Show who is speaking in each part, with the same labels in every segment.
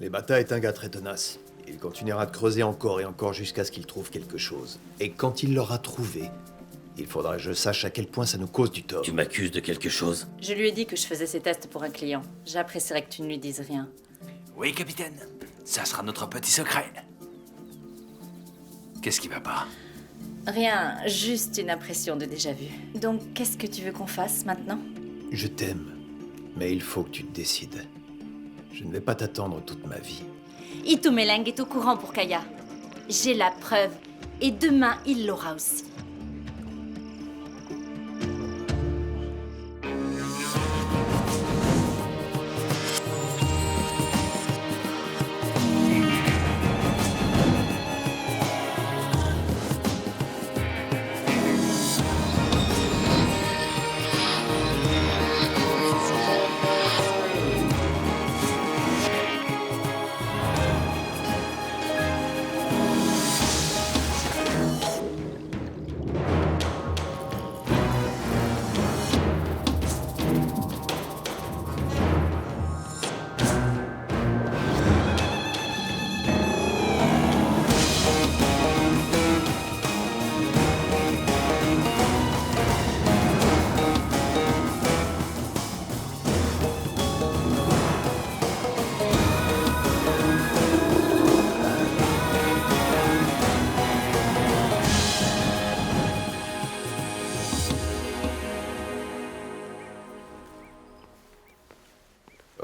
Speaker 1: Les Bata est un gars très tenace. Il continuera de creuser encore et encore jusqu'à ce qu'il trouve quelque chose. Et quand il l'aura trouvé, il faudra que je sache à quel point ça nous cause du tort.
Speaker 2: Tu m'accuses de quelque chose?
Speaker 3: Je lui ai dit que je faisais ces tests pour un client. J'apprécierais que tu ne lui dises rien.
Speaker 4: Oui, capitaine. Ça sera notre petit secret. Qu'est-ce qui va pas?
Speaker 3: Rien, juste une impression de déjà-vu. Donc, qu'est-ce que tu veux qu'on fasse maintenant?
Speaker 1: Je t'aime, mais il faut que tu te décides. Je ne vais pas t'attendre toute ma vie.
Speaker 3: Itumeleng est au courant pour Kaya. J'ai la preuve. Et demain, il l'aura aussi.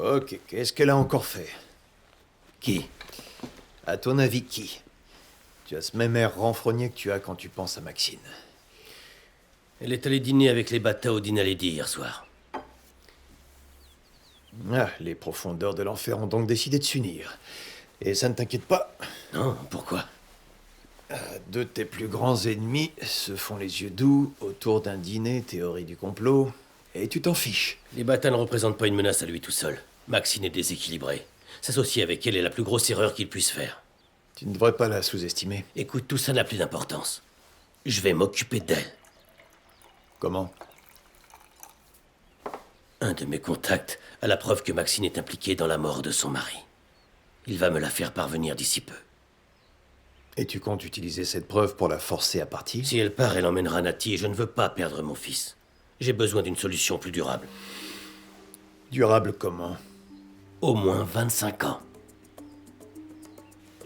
Speaker 1: Ok, qu'est-ce qu'elle a encore fait?
Speaker 2: Qui?
Speaker 1: À ton avis, qui? Tu as ce même air renfrogné que tu as quand tu penses à Maxine.
Speaker 2: Elle est allée dîner avec les Bata au dîner Lady hier soir.
Speaker 1: Ah, les profondeurs de l'enfer ont donc décidé de s'unir. Et ça ne t'inquiète pas,
Speaker 2: Non, pourquoi?
Speaker 1: deux de tes plus grands ennemis se font les yeux doux autour d'un dîner théorie du complot, et tu t'en fiches.
Speaker 2: Les Bata ne représentent pas une menace à lui tout seul. Maxine est déséquilibrée. S'associer avec elle est la plus grosse erreur qu'il puisse faire.
Speaker 1: Tu ne devrais pas la sous-estimer.
Speaker 2: Écoute, tout ça n'a plus d'importance. Je vais m'occuper d'elle.
Speaker 1: Comment?
Speaker 2: Un de mes contacts a la preuve que Maxine est impliquée dans la mort de son mari. Il va me la faire parvenir d'ici peu.
Speaker 1: Et tu comptes utiliser cette preuve pour la forcer à partir?
Speaker 2: Si elle part, elle emmènera Nati et je ne veux pas perdre mon fils. J'ai besoin d'une solution plus durable.
Speaker 1: Durable comment?
Speaker 2: Au moins 25 ans.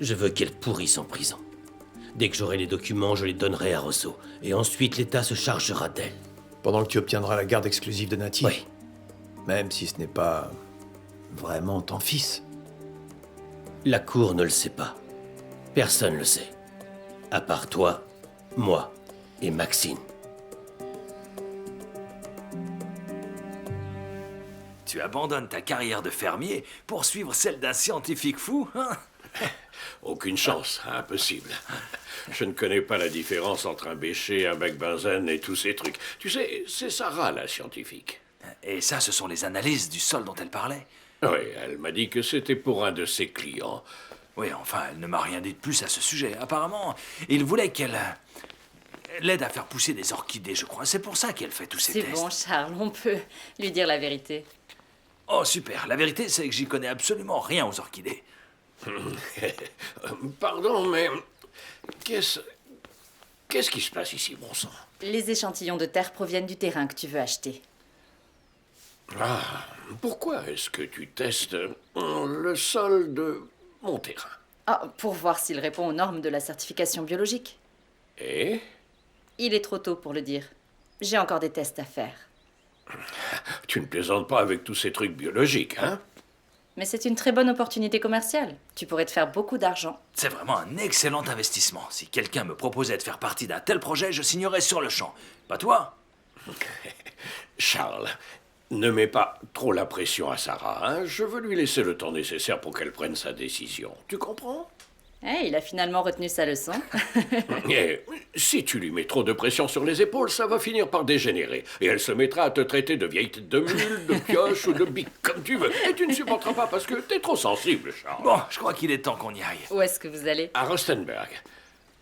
Speaker 2: Je veux qu'elle pourrisse en prison. Dès que j'aurai les documents, je les donnerai à Rosso. Et ensuite, l'État se chargera d'elle.
Speaker 1: Pendant que tu obtiendras la garde exclusive de Nati?
Speaker 2: Oui.
Speaker 1: Même si ce n'est pas vraiment ton fils.
Speaker 2: La Cour ne le sait pas. Personne le sait. À part toi, moi et Maxine.
Speaker 4: Tu abandonnes ta carrière de fermier pour suivre celle d'un scientifique fou, hein?
Speaker 5: Aucune chance, impossible. Je ne connais pas la différence entre un bêcher, un benzène et tous ces trucs. Tu sais, c'est Sarah, la scientifique.
Speaker 4: Et ça, ce sont les analyses du sol dont elle parlait.
Speaker 5: Oui, elle m'a dit que c'était pour un de ses clients.
Speaker 4: Oui, enfin, elle ne m'a rien dit de plus à ce sujet. Apparemment, il voulait qu'elle l'aide à faire pousser des orchidées, je crois. C'est pour ça qu'elle fait tous ces
Speaker 3: C'est
Speaker 4: tests.
Speaker 3: bon, Charles, on peut lui dire la vérité.
Speaker 4: Oh, super. La vérité, c'est que j'y connais absolument rien aux orchidées.
Speaker 5: Pardon, mais qu'est-ce qui se passe ici, bon sang?
Speaker 3: Les échantillons de terre proviennent du terrain que tu veux acheter.
Speaker 5: Ah, pourquoi est-ce que tu testes le sol de mon terrain?
Speaker 3: Ah, pour voir s'il répond aux normes de la certification biologique.
Speaker 5: Et?
Speaker 3: Il est trop tôt pour le dire. J'ai encore des tests à faire.
Speaker 5: Tu ne plaisantes pas avec tous ces trucs biologiques, hein?
Speaker 3: Mais c'est une très bonne opportunité commerciale. Tu pourrais te faire beaucoup d'argent.
Speaker 4: C'est vraiment un excellent investissement. Si quelqu'un me proposait de faire partie d'un tel projet, je signerais sur le champ. Pas toi?
Speaker 5: Charles, ne mets pas trop la pression à Sarah, hein? Je veux lui laisser le temps nécessaire pour qu'elle prenne sa décision. Tu comprends?
Speaker 3: Eh, il a finalement retenu sa leçon.
Speaker 5: Et si tu lui mets trop de pression sur les épaules, ça va finir par dégénérer. Et elle se mettra à te traiter de vieille tête de mule, de pioche ou de bique, comme tu veux. Et tu ne supporteras pas parce que t'es trop sensible, Charles.
Speaker 4: Bon, je crois qu'il est temps qu'on y aille.
Speaker 3: Où est-ce que vous allez?
Speaker 5: À Rostenberg.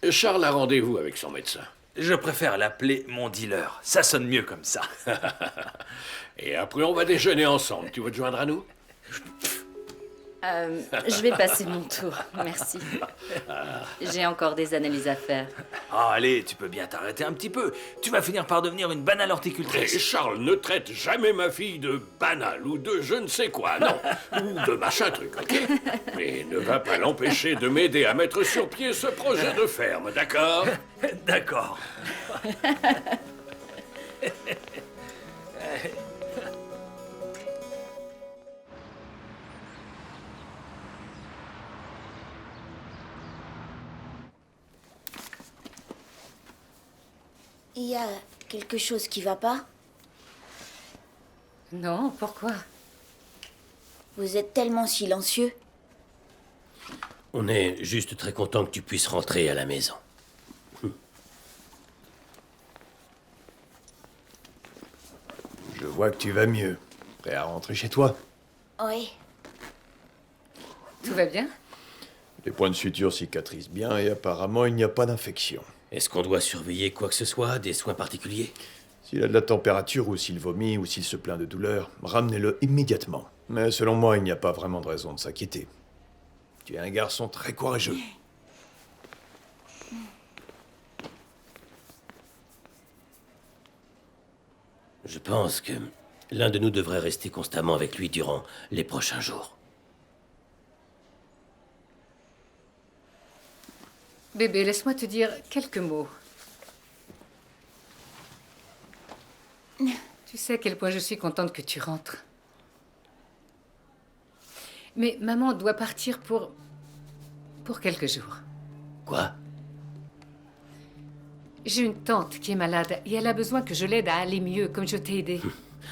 Speaker 5: Charles a rendez-vous avec son médecin.
Speaker 4: Je préfère l'appeler mon dealer. Ça sonne mieux comme ça.
Speaker 5: Et après, on va déjeuner ensemble. Tu veux te joindre à nous?
Speaker 3: Je vais passer mon tour, merci. J'ai encore des analyses à faire.
Speaker 4: Ah, allez, tu peux bien t'arrêter un petit peu. Tu vas finir par devenir une banale
Speaker 5: Et
Speaker 4: horticultrice.
Speaker 5: Charles ne traite jamais ma fille de banal ou de je ne sais quoi, non. Ou de machin truc, ok? Mais ne va pas l'empêcher de m'aider à mettre sur pied ce projet de ferme, d'accord?
Speaker 4: D'accord.
Speaker 6: Il y a quelque chose qui va pas?
Speaker 3: Non, pourquoi?
Speaker 6: Vous êtes tellement silencieux.
Speaker 2: On est juste très content que tu puisses rentrer à la maison.
Speaker 1: Je vois que tu vas mieux. Prêt à rentrer chez toi?
Speaker 6: Oui.
Speaker 3: Tout va bien?
Speaker 1: Les points de suture cicatrisent bien et apparemment il n'y a pas d'infection.
Speaker 2: Est-ce qu'on doit surveiller quoi que ce soit, des soins particuliers?
Speaker 1: S'il a de la température ou s'il vomit ou s'il se plaint de douleur, ramenez-le immédiatement. Mais selon moi, il n'y a pas vraiment de raison de s'inquiéter. Tu es un garçon très courageux.
Speaker 2: Je pense que l'un de nous devrait rester constamment avec lui durant les prochains jours.
Speaker 7: Bébé, laisse-moi te dire quelques mots. Tu sais à quel point je suis contente que tu rentres. Mais maman doit partir pour quelques jours.
Speaker 2: Quoi?
Speaker 7: J'ai une tante qui est malade et elle a besoin que je l'aide à aller mieux, comme je t'ai aidé.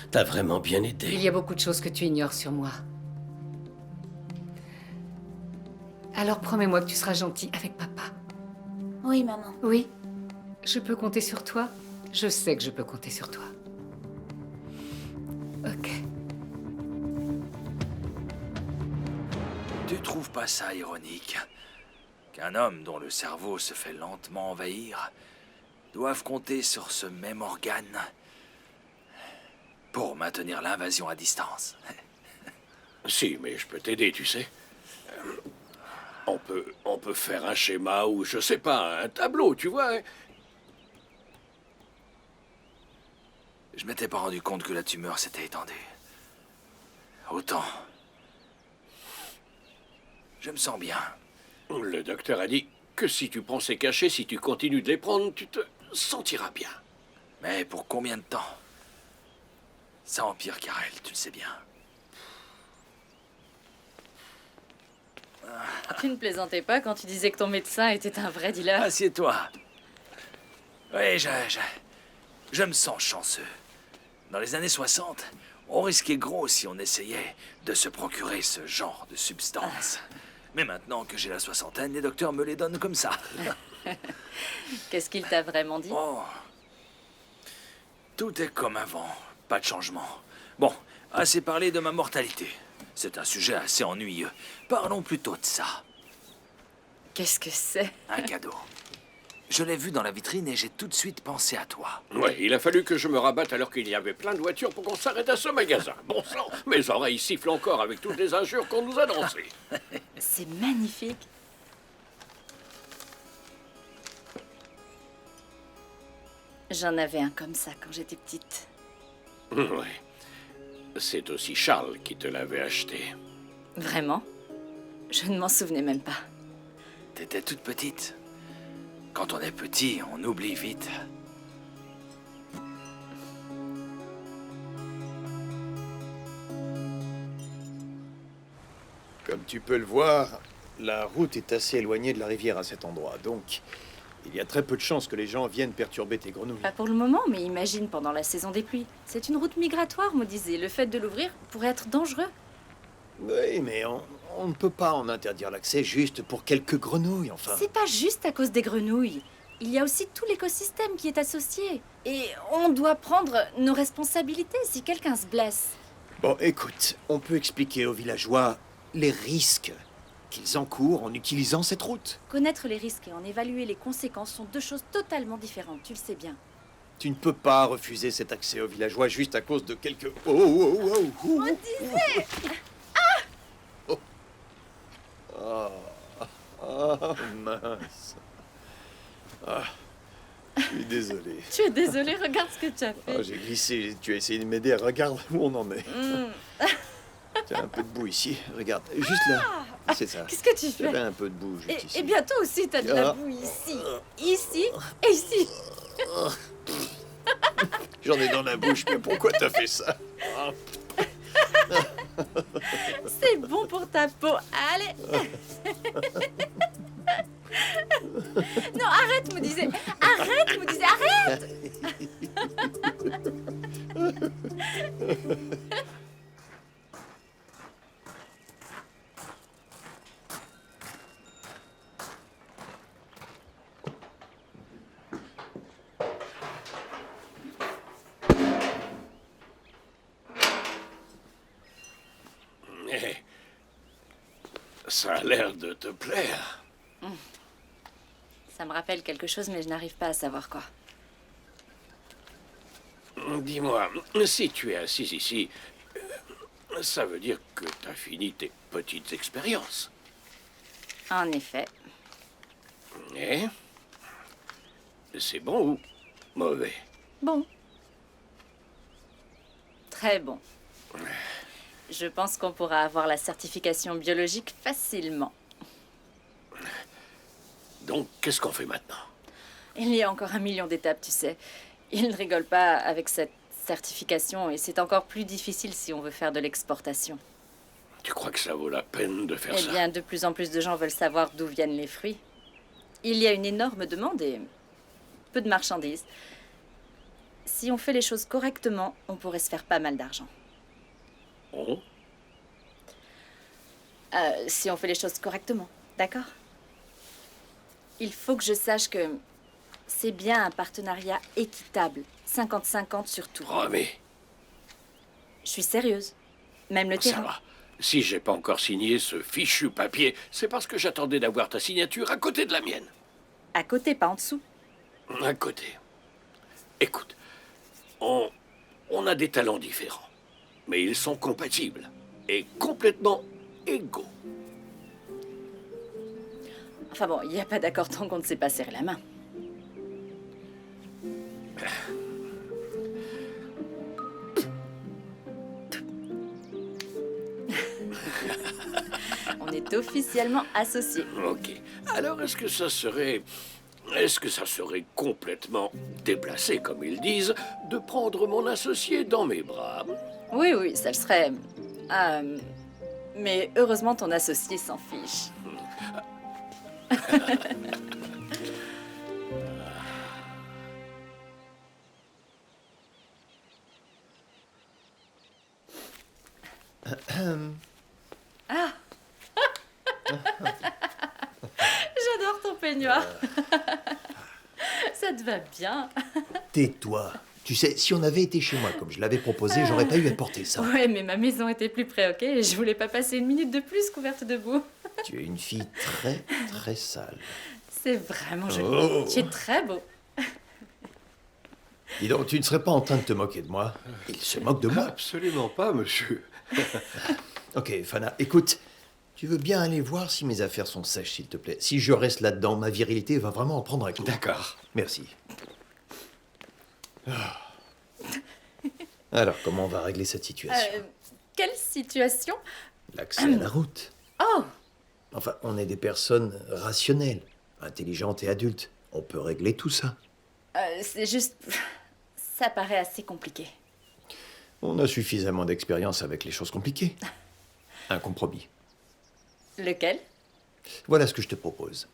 Speaker 2: T'as vraiment bien
Speaker 7: Il
Speaker 2: aidé.
Speaker 7: y a beaucoup de choses que tu ignores sur moi. Alors promets-moi que tu seras gentil avec papa.
Speaker 6: Oui, maman.
Speaker 7: Oui? Je peux compter sur toi? Je sais que je peux compter sur toi. Ok.
Speaker 4: Tu trouves pas ça ironique qu'un homme dont le cerveau se fait lentement envahir doive compter sur ce même organe pour maintenir l'invasion à distance?
Speaker 5: Si, mais je peux t'aider, tu sais. On peut faire un schéma ou, je sais pas, un tableau, tu vois. Hein.
Speaker 4: Je m'étais pas rendu compte que la tumeur s'était étendue. Autant. Je me sens bien.
Speaker 5: Le docteur a dit que si tu prends ces cachets, si tu continues de les prendre, tu te sentiras bien.
Speaker 4: Mais pour combien de temps? Ça empire, Karel, tu le sais bien.
Speaker 3: Tu ne plaisantais pas quand tu disais que ton médecin était un vrai dealer?
Speaker 4: Assieds-toi. Oui, je me sens chanceux. Dans les années 60, on risquait gros si on essayait de se procurer ce genre de substance. Mais maintenant que j'ai la soixantaine, les docteurs me les donnent comme ça.
Speaker 3: Qu'est-ce qu'il t'a vraiment dit?
Speaker 4: Oh. Tout est comme avant, pas de changement. Bon, assez parlé de ma mortalité. C'est un sujet assez ennuyeux. Parlons plutôt de ça.
Speaker 3: Qu'est-ce que c'est?
Speaker 4: Un cadeau. Je l'ai vu dans la vitrine et j'ai tout de suite pensé à toi.
Speaker 5: Ouais, il a fallu que je me rabatte alors qu'il y avait plein de voitures pour qu'on s'arrête à ce magasin. Bon sang, mes oreilles sifflent encore avec toutes les injures qu'on nous a lancées.
Speaker 3: C'est magnifique. J'en avais un comme ça quand j'étais petite.
Speaker 5: Ouais. C'est aussi Charles qui te l'avait acheté.
Speaker 3: Vraiment? Je ne m'en souvenais même pas.
Speaker 4: T'étais toute petite. Quand on est petit, on oublie vite.
Speaker 1: Comme tu peux le voir, la route est assez éloignée de la rivière à cet endroit, donc il y a très peu de chances que les gens viennent perturber tes grenouilles.
Speaker 3: Pas pour le moment, mais imagine pendant la saison des pluies. C'est une route migratoire, me disait. Le fait de l'ouvrir pourrait être dangereux.
Speaker 1: Oui, mais on ne peut pas en interdire l'accès juste pour quelques grenouilles, enfin.
Speaker 3: C'est pas juste à cause des grenouilles. Il y a aussi tout l'écosystème qui est associé. Et on doit prendre nos responsabilités si quelqu'un se blesse.
Speaker 1: Bon, écoute, on peut expliquer aux villageois les risques qu'ils encourent en utilisant cette route.
Speaker 3: Connaître les risques et en évaluer les conséquences sont deux choses totalement différentes, tu le sais bien.
Speaker 1: Tu ne peux pas refuser cet accès aux villageois juste à cause de quelques... Oh, oh, oh, oh, oh.
Speaker 3: On disait Tu es désolée, regarde ce que tu as fait.
Speaker 1: Oh, j'ai glissé, tu as essayé de m'aider, regarde où on en est. Tiens, un peu de boue ici, regarde, juste là. C'est ça.
Speaker 3: Qu'est-ce que tu
Speaker 1: Il y avait
Speaker 3: fais?
Speaker 1: un peu de boue juste ici.
Speaker 3: Et bien toi aussi, t'as de la
Speaker 1: Ah.
Speaker 3: boue ici, ici et ici.
Speaker 1: J'en ai dans la bouche, mais pourquoi t'as fait ça?
Speaker 3: C'est bon pour ta peau. Allez. Non, arrête, me disais. Arrête, me disais, arrête.
Speaker 5: Mais ça a l'air de te plaire.
Speaker 3: Ça me rappelle quelque chose, mais je n'arrive pas à savoir quoi.
Speaker 5: Dis-moi, si tu es assise ici, ça veut dire que t'as fini tes petites expériences.
Speaker 3: En effet.
Speaker 5: Et c'est bon ou mauvais?
Speaker 3: Bon. Très bon. Je pense qu'on pourra avoir la certification biologique facilement.
Speaker 5: Donc, qu'est-ce qu'on fait maintenant?
Speaker 3: Il y a encore 1 million d'étapes, tu sais. Ils ne rigolent pas avec cette certification et c'est encore plus difficile si on veut faire de l'exportation.
Speaker 5: Tu crois que ça vaut la peine de faire
Speaker 3: Eh
Speaker 5: ça?
Speaker 3: bien, de plus en plus de gens veulent savoir d'où viennent les fruits. Il y a une énorme demande et peu de marchandises. Si on fait les choses correctement, on pourrait se faire pas mal d'argent.
Speaker 5: Oh,
Speaker 3: Si on fait les choses correctement, d'accord? Il faut que je sache que c'est bien un partenariat équitable, 50-50 sur tout.
Speaker 5: promis,
Speaker 3: Je suis sérieuse. Même le
Speaker 5: ça
Speaker 3: terrain.
Speaker 5: va. Si j'ai pas encore signé ce fichu papier, c'est parce que j'attendais d'avoir ta signature à côté de la mienne.
Speaker 3: À côté, pas en dessous.
Speaker 5: À côté. Écoute, on a des talents différents, mais ils sont compatibles et complètement égaux.
Speaker 3: Enfin bon, il n'y a pas d'accord tant qu'on ne sait pas serrer la main. On est officiellement associés.
Speaker 5: Ok. Alors, est-ce que ça serait complètement déplacé, comme ils disent, de prendre mon associé dans mes bras?
Speaker 3: Oui, oui, ça le serait. Mais heureusement, ton associé s'en fiche. J'adore ton peignoir. Ça te va bien.
Speaker 1: Tais-toi. Tu sais, si on avait été chez moi comme je l'avais proposé, j'aurais pas eu à porter ça.
Speaker 3: Ouais, mais ma maison était plus près, ok? Et je voulais pas passer 1 minute de plus couverte de boue.
Speaker 1: Tu es une fille très, très sale.
Speaker 3: C'est vraiment joli.
Speaker 1: Oh.
Speaker 3: Tu es très beau.
Speaker 1: Dis donc, tu ne serais pas en train de te moquer de moi? Il se moque de moi.
Speaker 5: Absolument pas, monsieur.
Speaker 1: Ok, Fana, écoute. Tu veux bien aller voir si mes affaires sont sèches, s'il te plaît? Si je reste là-dedans, ma virilité va vraiment en prendre un coup.
Speaker 5: D'accord.
Speaker 1: Merci. Ah. Alors, comment on va régler cette situation?
Speaker 3: Quelle situation?
Speaker 1: L'accès à la route.
Speaker 3: Oh!
Speaker 1: Enfin, on est des personnes rationnelles, intelligentes et adultes. On peut régler tout ça.
Speaker 3: C'est juste... Ça paraît assez compliqué.
Speaker 1: On a suffisamment d'expérience avec les choses compliquées. Un compromis.
Speaker 3: Lequel?
Speaker 1: Voilà ce que je te propose.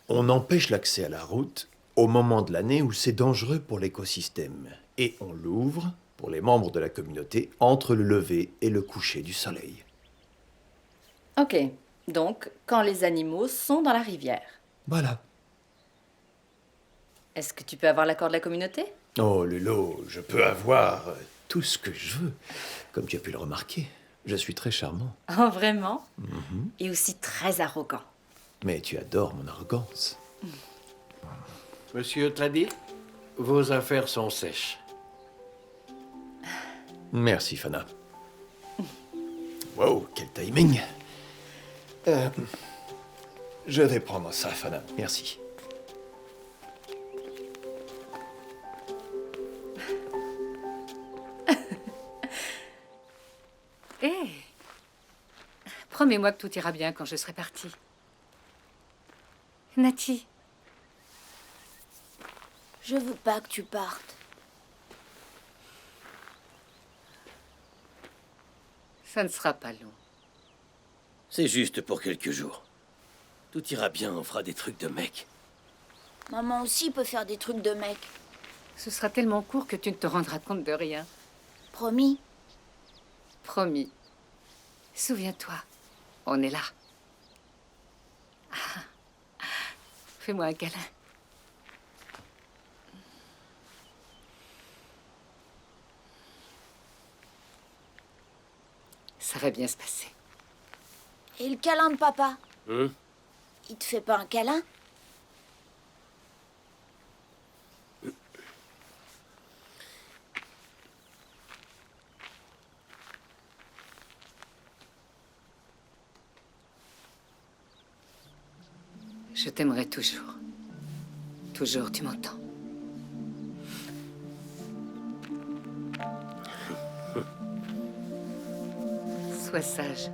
Speaker 1: On empêche l'accès à la route au moment de l'année où c'est dangereux pour l'écosystème. Et on l'ouvre pour les membres de la communauté entre le lever et le coucher du soleil.
Speaker 3: Ok. Donc, quand les animaux sont dans la rivière.
Speaker 1: Voilà.
Speaker 3: Est-ce que tu peux avoir l'accord de la communauté?
Speaker 1: Oh, Lulo, je peux avoir tout ce que je veux. Comme tu as pu le remarquer, je suis très charmant.
Speaker 3: Oh, vraiment? Et aussi très arrogant.
Speaker 1: Mais tu adores mon arrogance.
Speaker 5: Monsieur Tladi, vos affaires sont sèches.
Speaker 1: Merci, Fana. Wow, quel timing. Je vais prendre ça, Fana. Merci.
Speaker 7: Hé! Promets-moi que tout ira bien quand je serai partie. Nati,
Speaker 6: Je veux pas que tu partes.
Speaker 7: ça ne sera pas long.
Speaker 2: C'est juste pour quelques jours. Tout ira bien, on fera des trucs de mec.
Speaker 6: Maman aussi peut faire des trucs de mec.
Speaker 7: Ce sera tellement court que tu ne te rendras compte de rien.
Speaker 6: Promis.
Speaker 7: Promis. Souviens-toi, on est là. Ah. Fais-moi un câlin. Ça va bien se passer.
Speaker 6: Et le câlin de papa?
Speaker 2: Hein?
Speaker 6: Il te fait pas un câlin?
Speaker 7: Je t'aimerai toujours. Toujours, tu m'entends? Sois sage.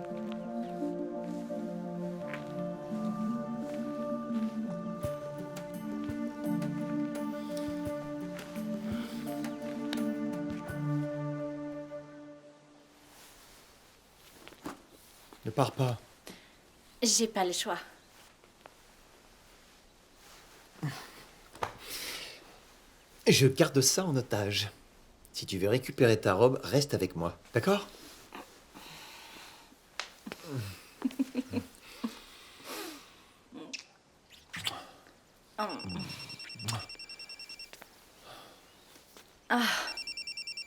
Speaker 1: Ne pars pas.
Speaker 3: J'ai pas le choix.
Speaker 1: Je garde ça en otage. Si tu veux récupérer ta robe, reste avec moi, d'accord?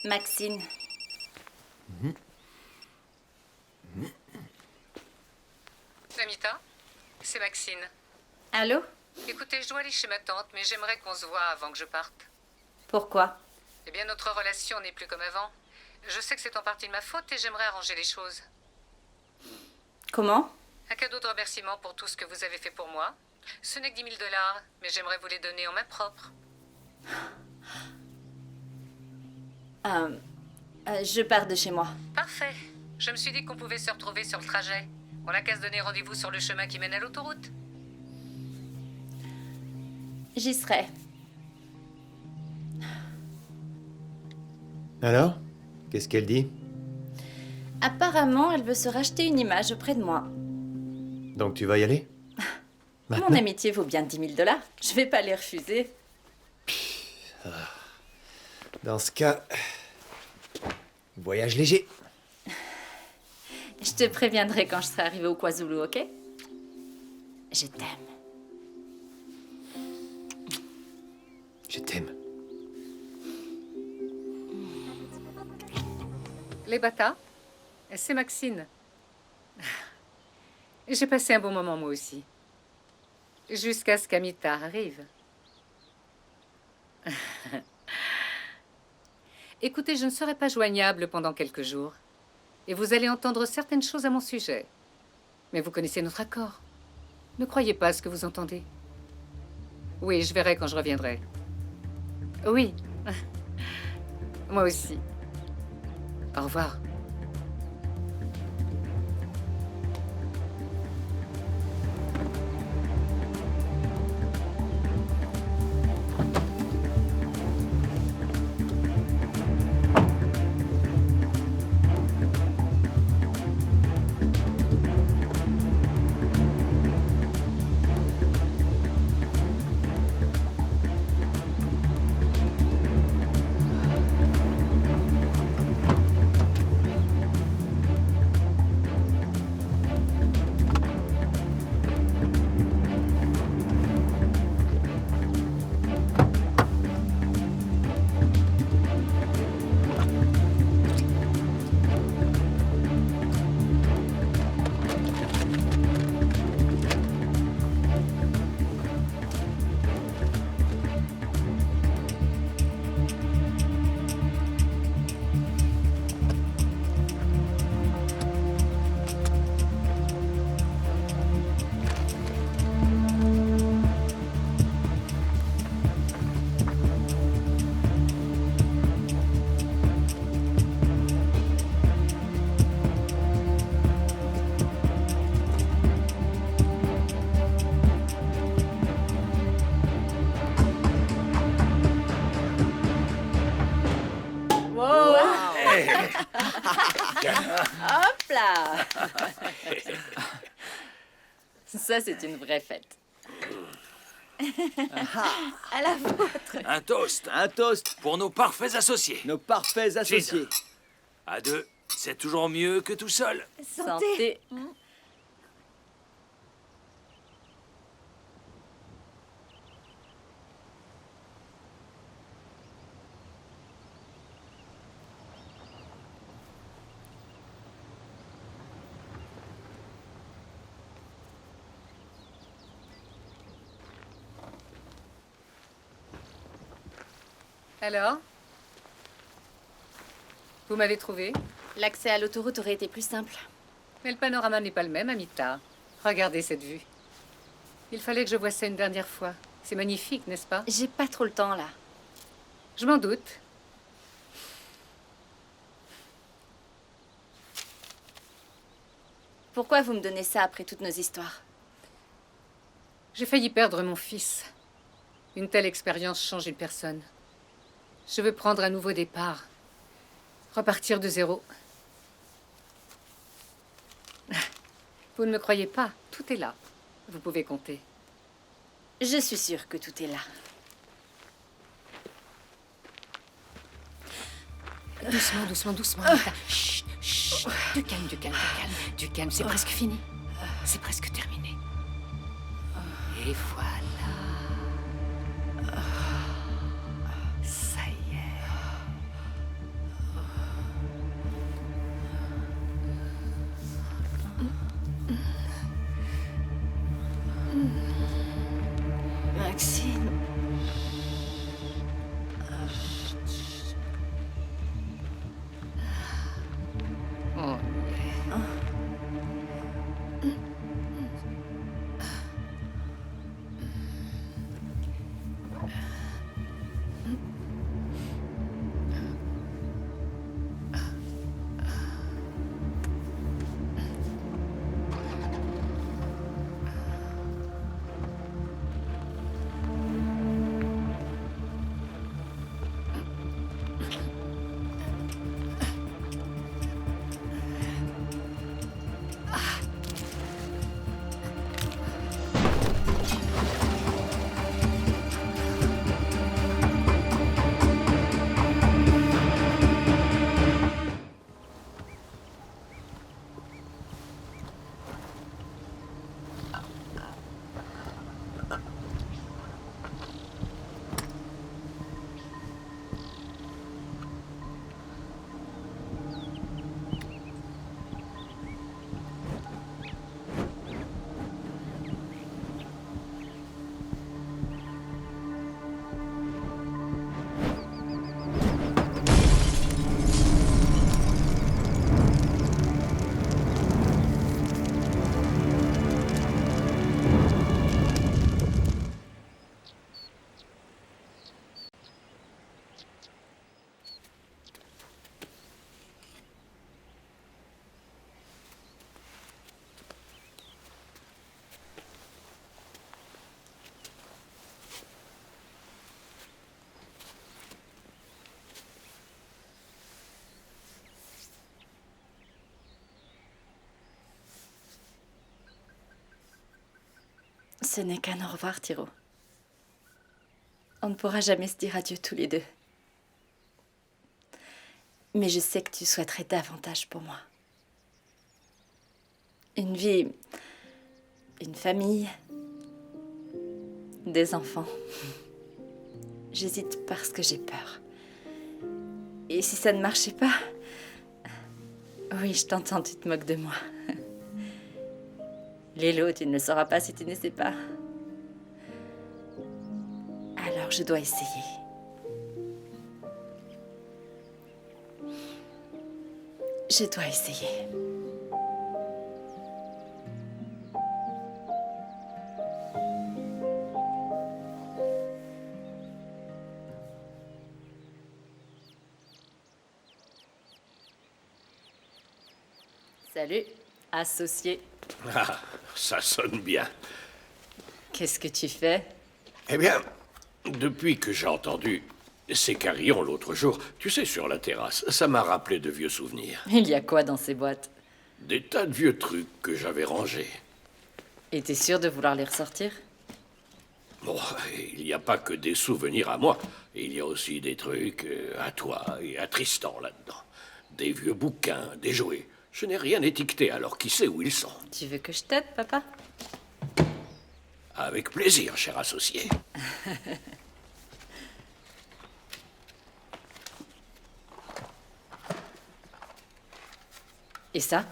Speaker 3: Maxine.
Speaker 7: Amita, c'est Maxine.
Speaker 3: Allô?
Speaker 7: Écoutez, je dois aller chez ma tante, mais j'aimerais qu'on se voit avant que je parte.
Speaker 3: Pourquoi?
Speaker 7: Eh bien, notre relation n'est plus comme avant. Je sais que c'est en partie de ma faute et j'aimerais arranger les choses.
Speaker 3: Comment?
Speaker 7: Un cadeau de remerciement pour tout ce que vous avez fait pour moi. Ce n'est que 10 000 $, mais j'aimerais vous les donner en main propre.
Speaker 3: Je pars de chez moi.
Speaker 7: Parfait. Je me suis dit qu'on pouvait se retrouver sur le trajet. On n'a qu'à se donner rendez-vous sur le chemin qui mène à l'autoroute.
Speaker 3: J'y serai.
Speaker 1: Alors? Qu'est-ce qu'elle dit?
Speaker 3: Apparemment, elle veut se racheter une image auprès de moi.
Speaker 1: Donc tu vas y aller?
Speaker 3: Mon amitié vaut bien 10 000 $. Je vais pas les refuser.
Speaker 1: Dans ce cas, voyage léger.
Speaker 3: Je te préviendrai quand je serai arrivée au KwaZulu, ok? Je t'aime.
Speaker 1: Je t'aime.
Speaker 7: Les Bata, c'est Maxine. J'ai passé un bon moment moi aussi. Jusqu'à ce qu'Amita arrive. Écoutez, je ne serai pas joignable pendant quelques jours. Et vous allez entendre certaines choses à mon sujet. Mais vous connaissez notre accord. Ne croyez pas à ce que vous entendez. Oui, je verrai quand je reviendrai. Oui. Moi aussi. Au revoir.
Speaker 3: Hop là. Ça, c'est une vraie fête.
Speaker 6: À la vôtre.
Speaker 4: Un toast
Speaker 8: Un toast,
Speaker 4: pour nos parfaits associés.
Speaker 8: nos parfaits associés.
Speaker 4: À deux, c'est toujours mieux que tout seul.
Speaker 3: Santé.
Speaker 7: Alors? Vous m'avez trouvé?
Speaker 3: L'accès à l'autoroute aurait été plus simple.
Speaker 7: Mais le panorama n'est pas le même, Amita. Regardez cette vue. Il fallait que je voie ça une dernière fois. C'est magnifique, n'est-ce pas?
Speaker 3: J'ai pas trop le temps, là.
Speaker 7: Je m'en doute.
Speaker 3: Pourquoi vous me donnez ça après toutes nos histoires?
Speaker 7: J'ai failli perdre mon fils. Une telle expérience change une personne. Je veux prendre un nouveau départ. Repartir de zéro. Vous ne me croyez pas? Tout est là. Vous pouvez compter.
Speaker 3: Je suis sûre que tout est là.
Speaker 7: Doucement, doucement, doucement, Amita. Chut, chut. Du calme, du calme, du calme. Du calme, c'est presque fini. C'est presque terminé. Et voilà. Ça y est.
Speaker 3: Maxime.
Speaker 7: On y est.
Speaker 3: Ce n'est qu'un au revoir, Tiro. On ne pourra jamais se dire adieu tous les deux. Mais je sais que tu souhaiterais davantage pour moi. Une vie, une famille, des enfants. J'hésite parce que j'ai peur. Et si ça ne marchait pas? Oui, je t'entends, tu te moques de moi. Lélo, tu ne le sauras pas si tu ne sais pas. Alors je dois essayer. Je dois essayer. Salut, associé.
Speaker 5: Ah, ça sonne bien.
Speaker 3: Qu'est-ce que tu fais?
Speaker 5: Eh bien, depuis que j'ai entendu Ces carillons l'autre jour, tu sais, sur la terrasse, ça m'a rappelé de vieux souvenirs.
Speaker 3: Il y a quoi dans ces boîtes?
Speaker 5: Des tas de vieux trucs que j'avais rangés.
Speaker 3: Et t'es sûr de vouloir les ressortir?
Speaker 5: Bon, il n'y a pas que des souvenirs à moi. Il y a aussi des trucs à toi et à Tristan là-dedans. Des vieux bouquins, des jouets. Je n'ai rien étiqueté, alors qui sait où ils sont?
Speaker 3: Tu veux que je t'aide, papa?
Speaker 5: Avec plaisir, cher associé.
Speaker 3: Et ça?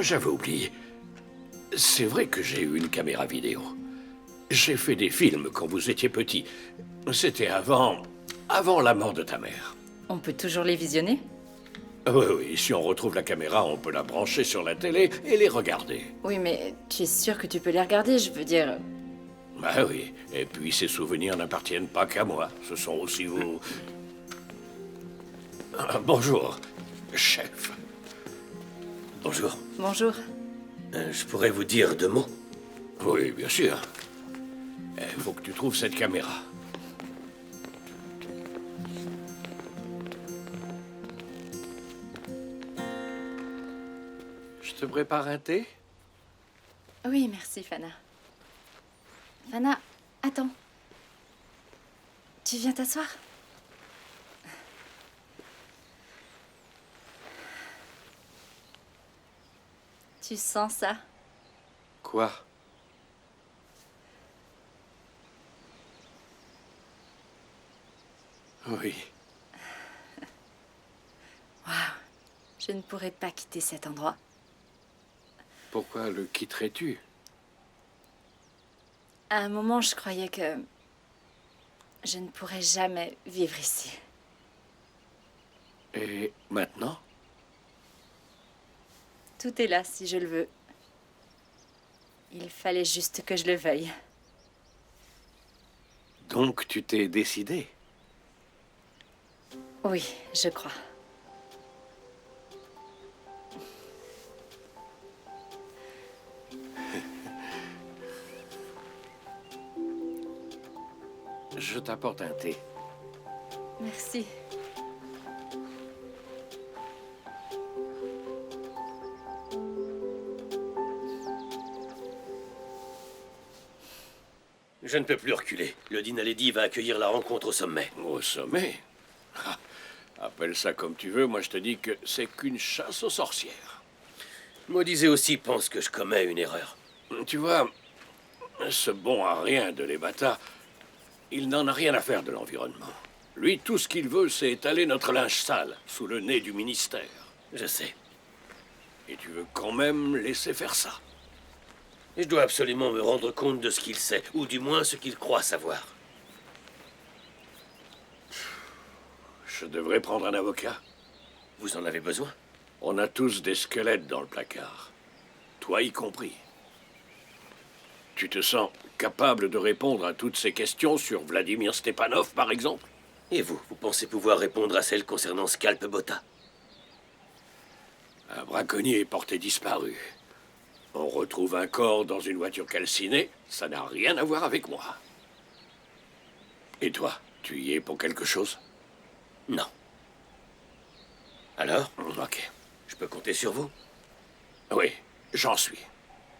Speaker 5: J'avais oublié. C'est vrai que j'ai eu une caméra vidéo. J'ai fait des films quand vous étiez petit. C'était avant la mort de ta mère.
Speaker 3: On peut toujours les visionner?
Speaker 5: Oui, oui, si on retrouve la caméra, on peut la brancher sur la télé et les regarder.
Speaker 3: Oui, mais tu es sûr que tu peux les regarder? Je veux dire...
Speaker 5: Bah oui, et puis ces souvenirs n'appartiennent pas qu'à moi. Ce sont aussi vos... Bonjour, chef.
Speaker 2: Bonjour.
Speaker 3: Bonjour.
Speaker 2: Je pourrais vous dire 2 mots?
Speaker 5: Oui, bien sûr. Il faut que tu trouves cette caméra. Je te prépare un thé?
Speaker 3: Oui, merci, Fana. Fana, attends. Tu viens t'asseoir? Tu sens ça?
Speaker 5: Quoi? Oui.
Speaker 3: Waouh, je ne pourrais pas quitter cet endroit.
Speaker 5: Pourquoi le quitterais-tu?
Speaker 3: À un moment, je croyais que je ne pourrais jamais vivre ici.
Speaker 5: Et maintenant?
Speaker 3: Tout est là si je le veux. Il fallait juste que je le veuille.
Speaker 5: Donc tu t'es décidé?
Speaker 3: Oui, je crois.
Speaker 5: Je t'apporte un thé.
Speaker 3: Merci.
Speaker 2: Je ne peux plus reculer. Le Dinaledi va accueillir la rencontre au sommet.
Speaker 5: Au sommet? Ah, appelle ça comme tu veux, moi je te dis que c'est qu'une chasse aux sorcières.
Speaker 2: Maudisé aussi pense que je commets une erreur.
Speaker 5: Tu vois, ce bon à rien de l'Ebata, il n'en a rien à faire de l'environnement. Lui, tout ce qu'il veut, c'est étaler notre linge sale sous le nez du ministère.
Speaker 2: Je sais.
Speaker 5: Et tu veux quand même laisser faire ça?
Speaker 2: Et je dois absolument me rendre compte de ce qu'il sait, ou du moins ce qu'il croit savoir.
Speaker 5: Je devrais prendre un avocat.
Speaker 2: Vous en avez besoin?
Speaker 5: On a tous des squelettes dans le placard. Toi y compris. Tu te sens capable de répondre à toutes ces questions sur Vladimir Stepanov, par exemple?
Speaker 2: Et vous pensez pouvoir répondre à celles concernant Scalp Botta?
Speaker 5: Un braconnier est porté disparu. On retrouve un corps dans une voiture calcinée, ça n'a rien à voir avec moi. Et toi, tu y es pour quelque chose?
Speaker 2: Non. Alors?
Speaker 5: Ok.
Speaker 2: Je peux compter sur vous?
Speaker 5: Oui, j'en suis.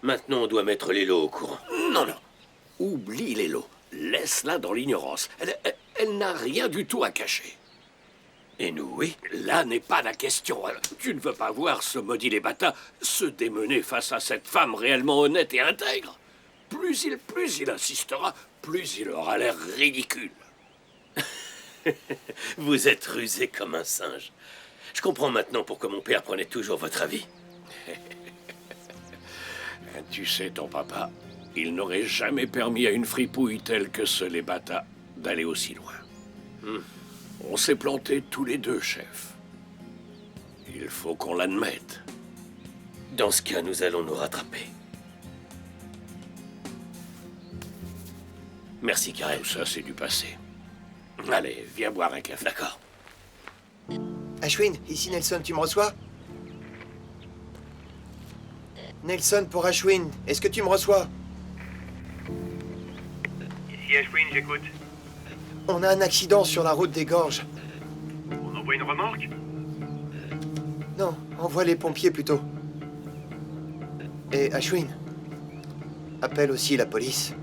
Speaker 2: Maintenant, on doit mettre Lélo au courant.
Speaker 5: Non, non. Oublie Lélo. Laisse-la dans l'ignorance. Elle n'a rien du tout à cacher.
Speaker 2: Et nous, oui?
Speaker 5: Là n'est pas la question. Tu ne veux pas voir ce maudit Lebata se démener face à cette femme réellement honnête et intègre. Plus il insistera, plus il aura l'air ridicule.
Speaker 2: Vous êtes rusé comme un singe. Je comprends maintenant pourquoi mon père prenait toujours votre avis.
Speaker 5: Tu sais, ton papa, il n'aurait jamais permis à une fripouille telle que ce Lebata d'aller aussi loin. On s'est plantés tous les deux, chef. Il faut qu'on l'admette.
Speaker 2: Dans ce cas, nous allons nous rattraper. Merci, Karel.
Speaker 5: Tout ça, c'est du passé. Allez, viens boire un café.
Speaker 2: D'accord.
Speaker 8: Ashwin, ici Nelson, tu me reçois?
Speaker 1: Nelson pour Ashwin, est-ce que tu me reçois?
Speaker 8: Ici Ashwin, j'écoute.
Speaker 1: On a un accident sur la route des gorges.
Speaker 8: On envoie une remorque?
Speaker 1: Non, envoie les pompiers plutôt. Et Ashwin, appelle aussi la police.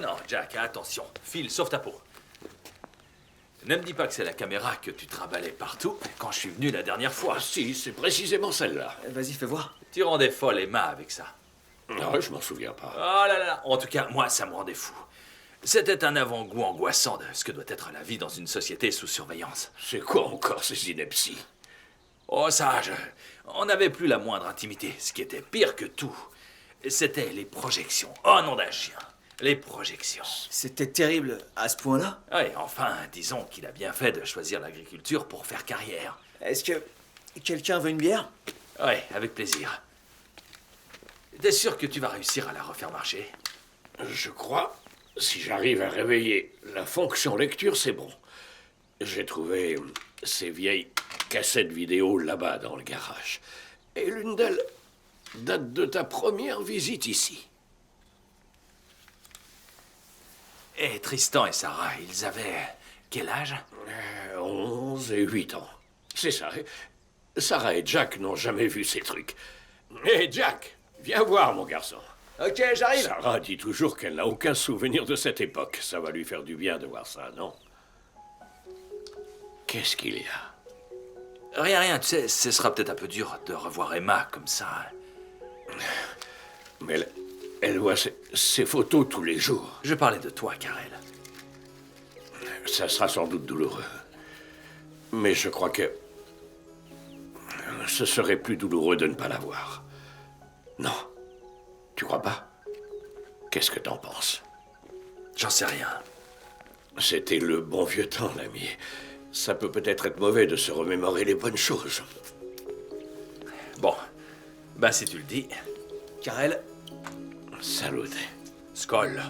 Speaker 4: Non, Jack, attention. Phil, sauve ta peau. Ne me dis pas que c'est la caméra que tu trimballais partout quand je suis venu la dernière fois.
Speaker 5: Ah si, c'est précisément celle-là.
Speaker 9: Vas-y, fais voir.
Speaker 4: Tu rendais folle Emma avec ça.
Speaker 5: Non, je m'en souviens pas.
Speaker 4: Oh là là. En tout cas, moi, ça me rendait fou. C'était un avant-goût angoissant de ce que doit être la vie dans une société sous surveillance.
Speaker 5: C'est quoi encore ces inepties?
Speaker 4: Oh, ça, on n'avait plus la moindre intimité. Ce qui était pire que tout, c'était les projections. Oh, nom d'un chien. Les projections.
Speaker 9: C'était terrible à ce point-là.
Speaker 4: Oui, enfin, disons qu'il a bien fait de choisir l'agriculture pour faire carrière.
Speaker 9: Est-ce que quelqu'un veut une bière?
Speaker 4: Oui, avec plaisir. T'es sûr que tu vas réussir à la refaire marcher?
Speaker 5: Je crois. Si j'arrive à réveiller la fonction lecture, c'est bon. J'ai trouvé ces vieilles cassettes vidéo là-bas dans le garage. Et l'une d'elles date de ta première visite ici.
Speaker 4: Et Tristan et Sarah, ils avaient quel âge?
Speaker 5: 11 et 8 ans. C'est ça. Sarah et Jack n'ont jamais vu ces trucs. Hé, Jack, viens voir, mon garçon.
Speaker 9: Ok, j'arrive.
Speaker 5: Sarah dit toujours qu'elle n'a aucun souvenir de cette époque. Ça va lui faire du bien de voir ça, non? Qu'est-ce qu'il y a?
Speaker 4: Rien, tu sais, ce sera peut-être un peu dur de revoir Emma comme ça.
Speaker 5: Mais elle voit ces photos tous les jours.
Speaker 4: Je parlais de toi, Karel.
Speaker 5: Ça sera sans doute douloureux. Mais je crois que ce serait plus douloureux de ne pas la voir. Non. Tu crois pas? Qu'est-ce que t'en penses?
Speaker 4: J'en sais rien.
Speaker 5: C'était le bon vieux temps, l'ami. Ça peut peut-être être mauvais de se remémorer les bonnes choses.
Speaker 4: Bon, ben si tu le dis.
Speaker 9: Karel,
Speaker 5: Salut.
Speaker 4: Skoll.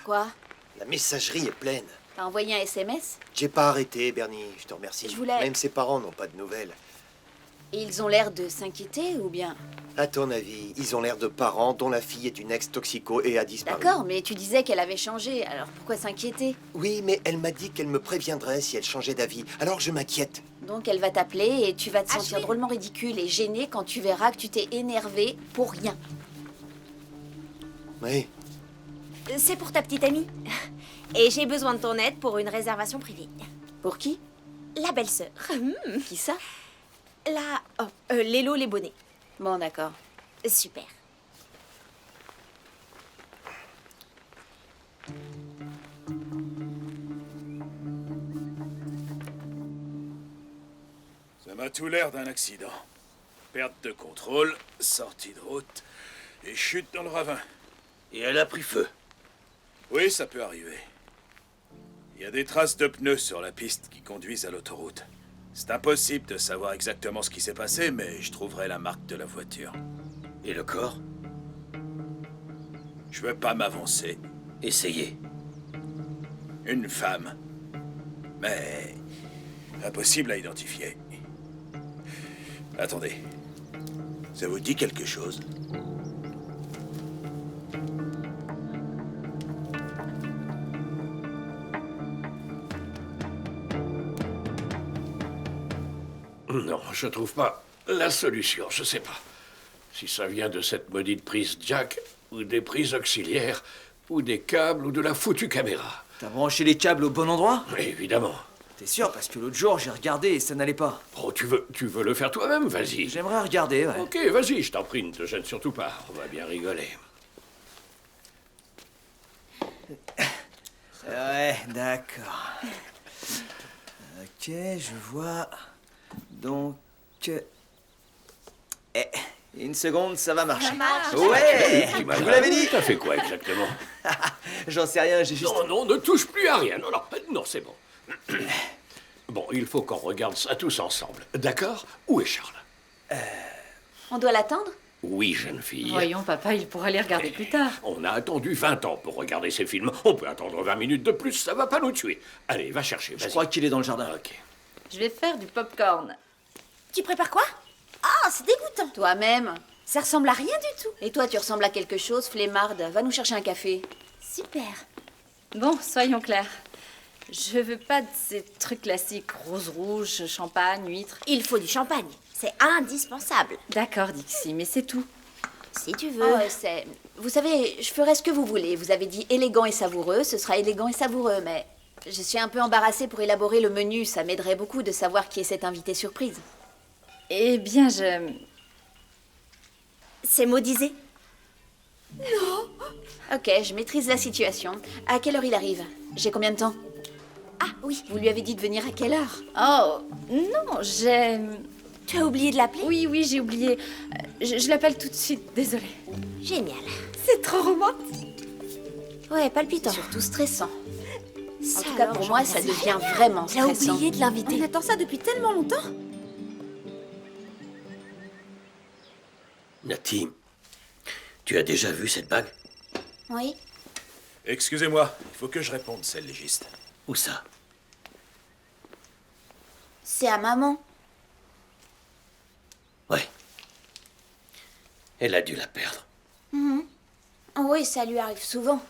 Speaker 6: Quoi?
Speaker 1: La messagerie est pleine.
Speaker 6: T'as envoyé un SMS?
Speaker 1: J'ai pas arrêté, Bernie, je te remercie.
Speaker 6: Je voulais-
Speaker 1: Même ses parents n'ont pas de nouvelles.
Speaker 6: Et ils ont l'air de s'inquiéter ou bien?
Speaker 1: À ton avis, ils ont l'air de parents dont la fille est une ex-toxico et a disparu.
Speaker 6: D'accord, mais tu disais qu'elle avait changé, alors pourquoi s'inquiéter?
Speaker 1: Oui, mais elle m'a dit qu'elle me préviendrait si elle changeait d'avis. Alors je m'inquiète.
Speaker 6: Donc elle va t'appeler et tu vas te sentir
Speaker 3: Ashwin.
Speaker 6: drôlement ridicule et gêné quand tu verras que tu t'es énervé pour rien.
Speaker 1: Oui.
Speaker 10: C'est pour ta petite amie. Et j'ai besoin de ton aide pour une réservation privée.
Speaker 6: Pour qui?
Speaker 10: La belle-sœur.
Speaker 6: Qui ça?
Speaker 10: Lélo les bonnets.
Speaker 6: Bon, d'accord.
Speaker 10: Super.
Speaker 4: Ça m'a tout l'air d'un accident. Perte de contrôle, sortie de route et chute dans le ravin.
Speaker 2: Et elle a pris feu.
Speaker 4: Oui, ça peut arriver. Il y a des traces de pneus sur la piste qui conduisent à l'autoroute. C'est impossible de savoir exactement ce qui s'est passé, mais je trouverai la marque de la voiture.
Speaker 2: Et le corps?
Speaker 4: Je veux pas m'avancer.
Speaker 2: Essayez.
Speaker 4: Une femme. Mais impossible à identifier. Attendez. Ça vous dit quelque chose?
Speaker 5: Non, je trouve pas la solution, je sais pas. Si ça vient de cette maudite prise jack, ou des prises auxiliaires, ou des câbles, ou de la foutue caméra.
Speaker 9: t'as branché les câbles au bon endroit?
Speaker 5: Évidemment.
Speaker 9: T'es sûr? Parce que l'autre jour, j'ai regardé et ça n'allait pas.
Speaker 5: Oh, tu veux le faire toi-même? Vas-y.
Speaker 9: J'aimerais regarder, ouais.
Speaker 5: Ok, vas-y, je t'en prie, ne te gêne surtout pas. On va bien rigoler.
Speaker 9: Ouais, d'accord. Ok, je vois. Donc... une seconde, ça va marcher. Ouais,
Speaker 5: Tu m'as
Speaker 9: je vous l'avais dit.
Speaker 5: T'as fait quoi exactement?
Speaker 9: J'en sais rien, j'ai juste...
Speaker 5: Non, ne touche plus à rien. Non, c'est bon. Bon, il faut qu'on regarde ça tous ensemble. D'accord? Où est Charles?
Speaker 6: On doit l'attendre?
Speaker 5: Oui, jeune fille.
Speaker 3: Voyons, papa, il pourra les regarder plus tard.
Speaker 5: On a attendu 20 ans pour regarder ces films. On peut attendre 20 minutes de plus, ça va pas nous tuer. Allez, va chercher,
Speaker 9: Je
Speaker 5: vas-y.
Speaker 9: crois qu'il est dans le jardin.
Speaker 5: Ok.
Speaker 3: Je vais faire du popcorn.
Speaker 10: Tu prépares quoi? Ah, c'est dégoûtant.
Speaker 6: Toi-même.
Speaker 10: Ça ressemble à rien du tout.
Speaker 6: Et toi, tu ressembles à quelque chose, flemmarde. Va nous chercher un café.
Speaker 10: Super.
Speaker 3: Bon, soyons clairs. Je veux pas de ces trucs classiques, rose rouge, champagne, huître.
Speaker 10: Il faut du champagne. C'est indispensable.
Speaker 3: D'accord, Dixie, mais c'est tout.
Speaker 10: Si tu veux.
Speaker 6: Oh, c'est... Vous savez, je ferai ce que vous voulez. Vous avez dit élégant et savoureux, ce sera élégant et savoureux, mais... Je suis un peu embarrassée pour élaborer le menu. Ça m'aiderait beaucoup de savoir qui est cet invité surprise.
Speaker 3: Eh bien, je...
Speaker 10: C'est modisé.
Speaker 6: Ok, je maîtrise la situation. À quelle heure il arrive? J'ai combien de temps?
Speaker 10: Ah oui.
Speaker 6: Vous lui avez dit de venir à quelle heure?
Speaker 3: Oh, non, j'ai...
Speaker 10: Tu as oublié de l'appeler?
Speaker 3: Oui, j'ai oublié. Je l'appelle tout de suite, désolée.
Speaker 10: Génial.
Speaker 3: C'est trop romantique.
Speaker 10: Ouais, palpitant.
Speaker 6: Surtout stressant.
Speaker 10: Ça
Speaker 6: En tout cas,
Speaker 10: alors,
Speaker 6: pour
Speaker 10: j'en
Speaker 6: moi,
Speaker 10: sais
Speaker 6: ça
Speaker 10: rien.
Speaker 6: devient vraiment
Speaker 10: Tu as
Speaker 6: stressant.
Speaker 10: oublié de l'inviter.
Speaker 6: On attend ça depuis tellement longtemps.
Speaker 2: Nati, tu as déjà vu cette bague?
Speaker 6: Oui.
Speaker 4: Excusez-moi, il faut que je réponde, c'est le légiste.
Speaker 2: Où ça?
Speaker 6: C'est à maman.
Speaker 2: Ouais. Elle a dû la perdre.
Speaker 6: Oui, ça lui arrive souvent.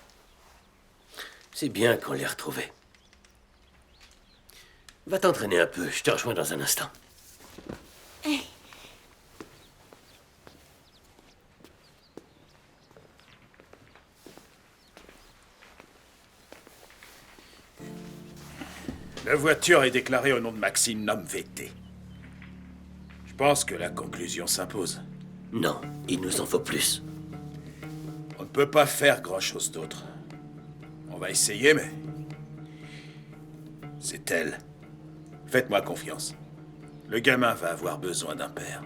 Speaker 2: C'est bien qu'on l'ait retrouvée. Va t'entraîner un peu, je te rejoins dans un instant.
Speaker 4: La voiture est déclarée au nom de Maxime Nom VT. Je pense que la conclusion s'impose.
Speaker 2: Non, il nous en faut plus.
Speaker 4: On ne peut pas faire grand-chose d'autre. On va essayer, mais... C'est elle. Faites-moi confiance. Le gamin va avoir besoin d'un père.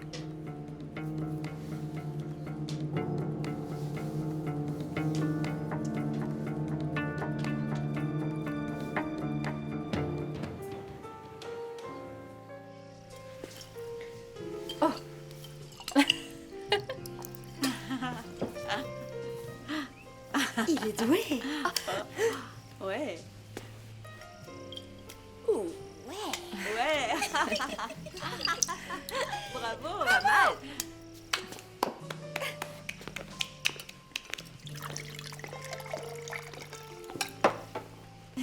Speaker 10: Il est doué.
Speaker 3: Ouais.
Speaker 10: Ouh, ouais.
Speaker 3: Bravo, pas mal.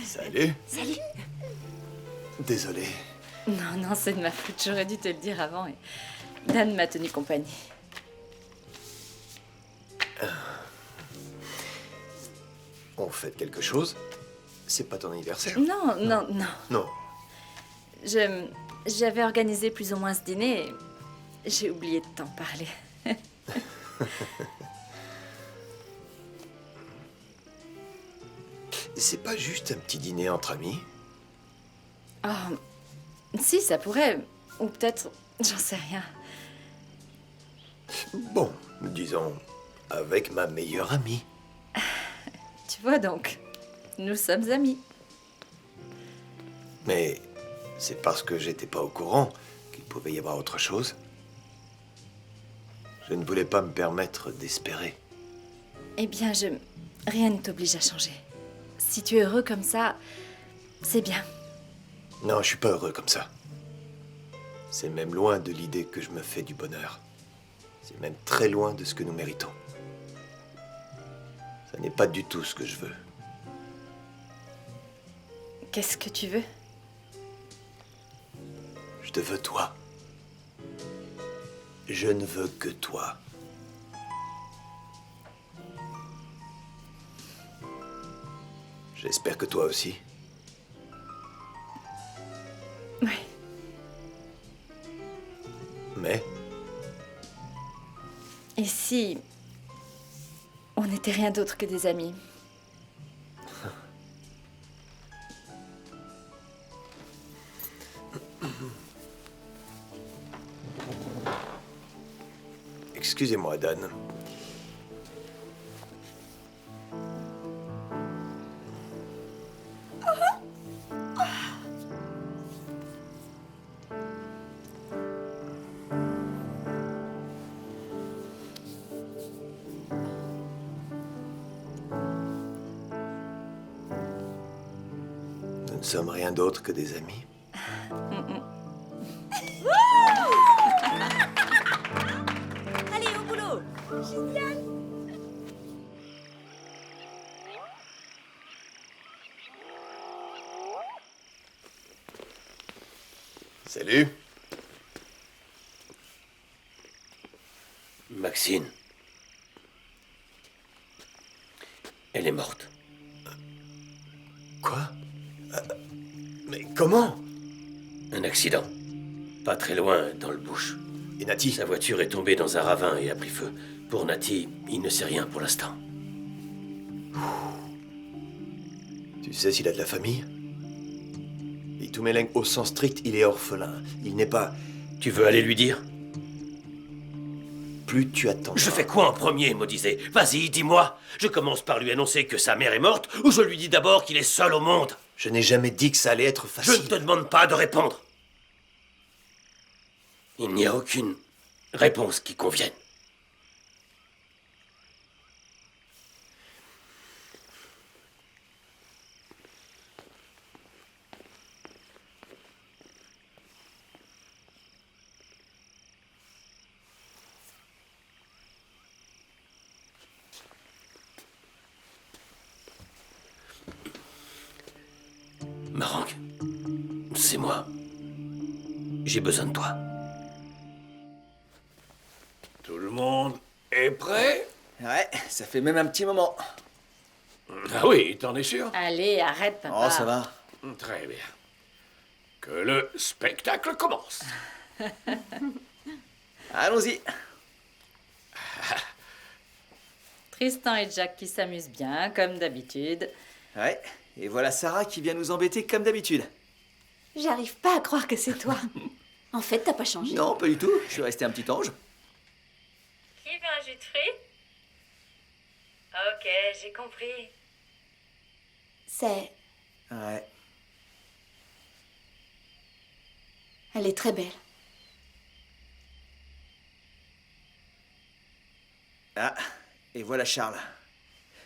Speaker 1: Salut.
Speaker 10: Salut.
Speaker 1: Désolé.
Speaker 3: Non, c'est de ma faute. J'aurais dû te le dire avant. Et Dan m'a tenu compagnie.
Speaker 1: On fait quelque chose? C'est pas ton anniversaire?
Speaker 3: Non.
Speaker 1: Non.
Speaker 3: J'avais organisé plus ou moins ce dîner et j'ai oublié de t'en parler.
Speaker 1: C'est pas juste un petit dîner entre amis?
Speaker 3: Oh, si, ça pourrait. Ou peut-être, j'en sais rien.
Speaker 1: Bon, disons, avec ma meilleure amie.
Speaker 3: Tu vois donc, nous sommes amis.
Speaker 1: Mais c'est parce que j'étais pas au courant qu'il pouvait y avoir autre chose. Je ne voulais pas me permettre d'espérer.
Speaker 3: Eh bien, rien ne t'oblige à changer. Si tu es heureux comme ça, c'est bien.
Speaker 1: Non, je suis pas heureux comme ça. C'est même loin de l'idée que je me fais du bonheur. C'est même très loin de ce que nous méritons. Ça n'est pas du tout ce que je veux.
Speaker 3: Qu'est-ce que tu veux?
Speaker 1: Je te veux toi. Je ne veux que toi. J'espère que toi aussi.
Speaker 3: Oui.
Speaker 1: Mais
Speaker 3: Et si on n'était rien d'autre que des amis?
Speaker 1: excusez-moi, Dan. ne sommes rien d'autre que des amis.
Speaker 10: Allez, au boulot. Génial.
Speaker 1: Salut.
Speaker 2: Maxine. Elle est morte.
Speaker 1: Quoi? Mais comment?
Speaker 2: Un accident. Pas très loin, dans le bush.
Speaker 1: Et Nati?
Speaker 2: Sa voiture est tombée dans un ravin et a pris feu. Pour Nati, il ne sait rien pour l'instant.
Speaker 1: Tu sais s'il a de la famille? Itumeleng, au sens strict, il est orphelin. Il n'est pas...
Speaker 2: Tu veux aller lui dire?
Speaker 1: Plus tu attends.
Speaker 2: Je fais quoi en premier, Modizé? Vas-y, dis-moi. Je commence par lui annoncer que sa mère est morte, ou je lui dis d'abord qu'il est seul au monde?
Speaker 1: Je n'ai jamais dit que ça allait être facile.
Speaker 2: Je ne te demande pas de répondre. Il n'y a aucune réponse qui convienne. Marang, c'est moi. J'ai besoin de toi.
Speaker 5: Tout le monde est prêt?
Speaker 9: Ouais, ça fait même un petit moment.
Speaker 5: Ah oui, t'en es sûr?
Speaker 3: Allez, arrête, papa.
Speaker 9: Oh, ça va.
Speaker 5: Très bien. Que le spectacle commence.
Speaker 9: Allons-y.
Speaker 3: Tristan et Jack qui s'amusent bien, comme d'habitude.
Speaker 9: Ouais, et voilà Sarah qui vient nous embêter comme d'habitude.
Speaker 6: J'arrive pas à croire que c'est toi. En fait, t'as pas changé.
Speaker 9: Non, pas du tout. Je suis resté un petit ange.
Speaker 11: Qui veut un jus de fruits? Ok, j'ai compris.
Speaker 6: C'est...
Speaker 9: Ouais.
Speaker 6: Elle est très belle.
Speaker 9: Ah, et voilà Charles.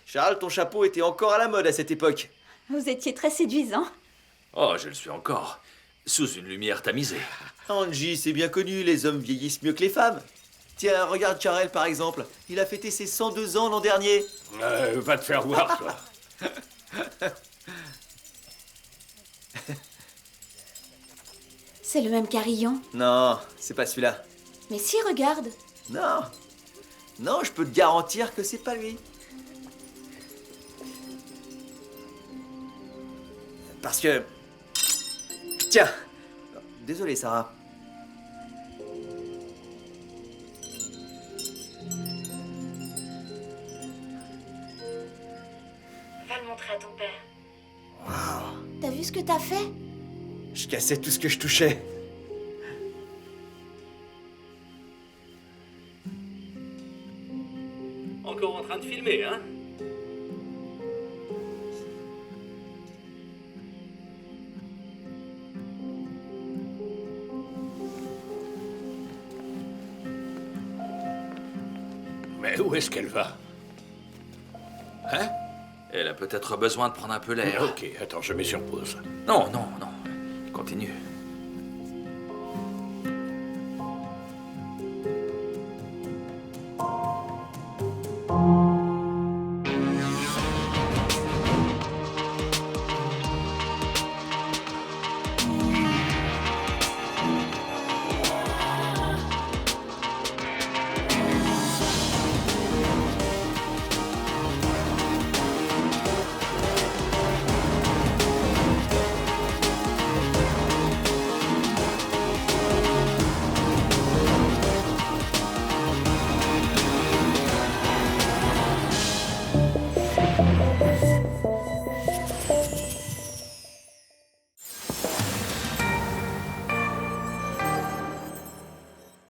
Speaker 9: Charles, ton chapeau était encore à la mode à cette époque.
Speaker 6: Vous étiez très séduisant.
Speaker 4: Oh, je le suis encore. Sous une lumière tamisée.
Speaker 9: Angie, c'est bien connu, les hommes vieillissent mieux que les femmes. Tiens, regarde Charles par exemple. Il a fêté ses 102 ans l'an dernier.
Speaker 5: Va te faire voir, toi.
Speaker 6: C'est le même carillon.
Speaker 9: Non, c'est pas celui-là.
Speaker 6: Mais si, regarde.
Speaker 9: Non. Non, je peux te garantir que c'est pas lui. Parce que... Tiens. Désolé, Sarah.
Speaker 11: Va le montrer à ton père.
Speaker 9: Waouh.
Speaker 6: T'as vu ce que t'as fait?
Speaker 9: Je cassais tout ce que je touchais.
Speaker 2: Encore en train de filmer, hein?
Speaker 5: Mais où est-ce qu'elle va?
Speaker 4: Hein? Elle a peut-être besoin de prendre un peu l'air.
Speaker 5: Ok, attends, je mets sur pause.
Speaker 4: Non, non, non. Continue.